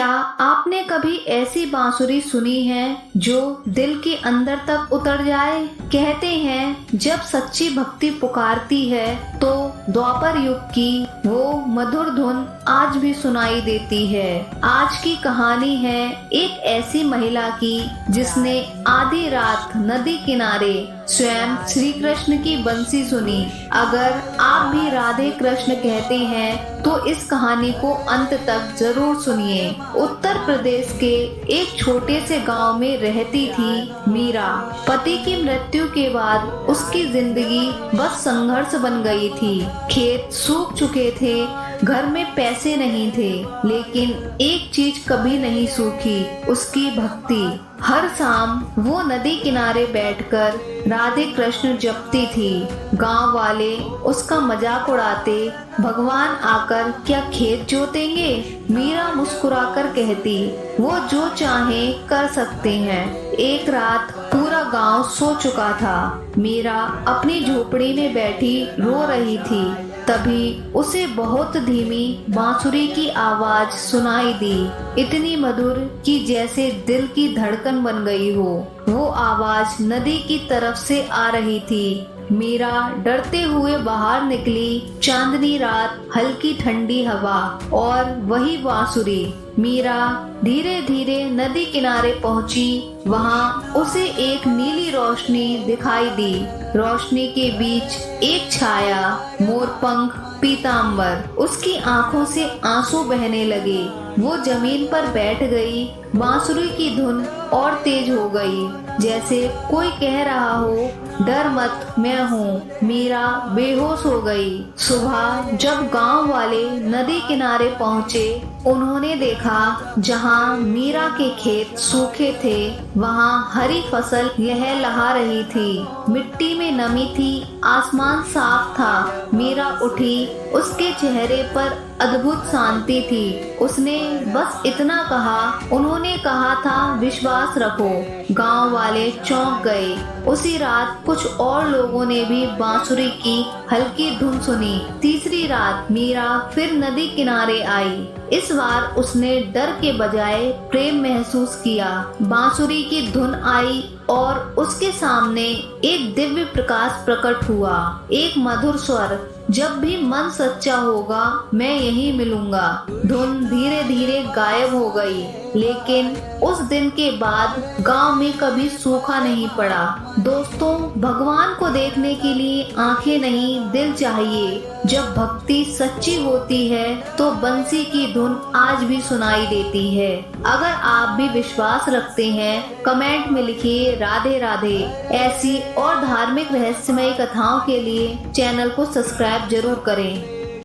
क्या आपने कभी ऐसी बांसुरी सुनी है जो दिल के अंदर तक उतर जाए? कहते हैं जब सच्ची भक्ति पुकारती है तो द्वापर युग की वो मधुर धुन आज भी सुनाई देती है। आज की कहानी है एक ऐसी महिला की जिसने आधी रात नदी किनारे स्वयं श्री कृष्ण की बंसी सुनी। अगर आप भी राधे कृष्ण कहते हैं तो इस कहानी को अंत तक जरूर सुनिए। उत्तर प्रदेश के एक छोटे से गांव में रहती थी मीरा। पति की मृत्यु के बाद उसकी जिंदगी बस संघर्ष बन गई थी। खेत सूख चुके थे, घर में पैसे नहीं थे, लेकिन एक चीज कभी नहीं सूखी, उसकी भक्ति। हर शाम वो नदी किनारे बैठकर राधे कृष्ण जपती थी। गांव वाले उसका मजाक उड़ाते, भगवान आकर क्या खेत जोतेंगे? मीरा मुस्कुराकर कहती, वो जो चाहे कर सकते हैं। एक रात पूरा गांव सो चुका था। मीरा अपनी झोपड़ी में बैठी रो रही थी। तभी उसे बहुत धीमी बांसुरी की आवाज सुनाई दी, इतनी मधुर कि जैसे दिल की धड़कन बन गई हो। वो आवाज नदी की तरफ से आ रही थी। मीरा डरते हुए बाहर निकली। चांदनी रात, हल्की ठंडी हवा और वही बांसुरी। मीरा धीरे धीरे नदी किनारे पहुंची। वहां उसे एक नीली रोशनी दिखाई दी। रोशनी के बीच एक छाया, मोरपंख, पीतांबर। उसकी आंखों से आंसू बहने लगे। वो जमीन पर बैठ गई। बांसुरी की धुन और तेज हो गई, जैसे कोई कह रहा हो, डर मत, मैं हूँ। मीरा बेहोश हो गई। सुबह जब गांव वाले नदी किनारे पहुँचे, उन्होंने देखा जहाँ मीरा के खेत सूखे थे, वहाँ हरी फसल लहलहा रही थी। मिट्टी में नमी थी, आसमान साफ था। मीरा उठी, उसके चेहरे पर अद्भुत शांति थी। उसने बस इतना कहा, उन्होंने कहा था विश्वास रखो। गांव वाले चौंक गए। उसी रात कुछ और लोगों ने भी बांसुरी की हल्की धुन सुनी। तीसरी रात मीरा फिर नदी किनारे आई। इस बार उसने डर के बजाय प्रेम महसूस किया। बांसुरी की धुन आई और उसके सामने एक दिव्य प्रकाश प्रकट हुआ। एक मधुर स्वर, जब भी मन सच्चा होगा मैं यहीं मिलूंगा। धुन धीरे धीरे गायब हो गई, लेकिन उस दिन के बाद गांव में कभी सूखा नहीं पड़ा। दोस्तों, भगवान को देखने के लिए आंखें नहीं, दिल चाहिए। जब भक्ति सच्ची होती है तो बंसी की धुन आज भी सुनाई देती है। अगर आप भी विश्वास रखते हैं, कमेंट में लिखिए राधे राधे। ऐसी और धार्मिक रहस्यमय कथाओं के लिए चैनल को सब्सक्राइब जरूर करें।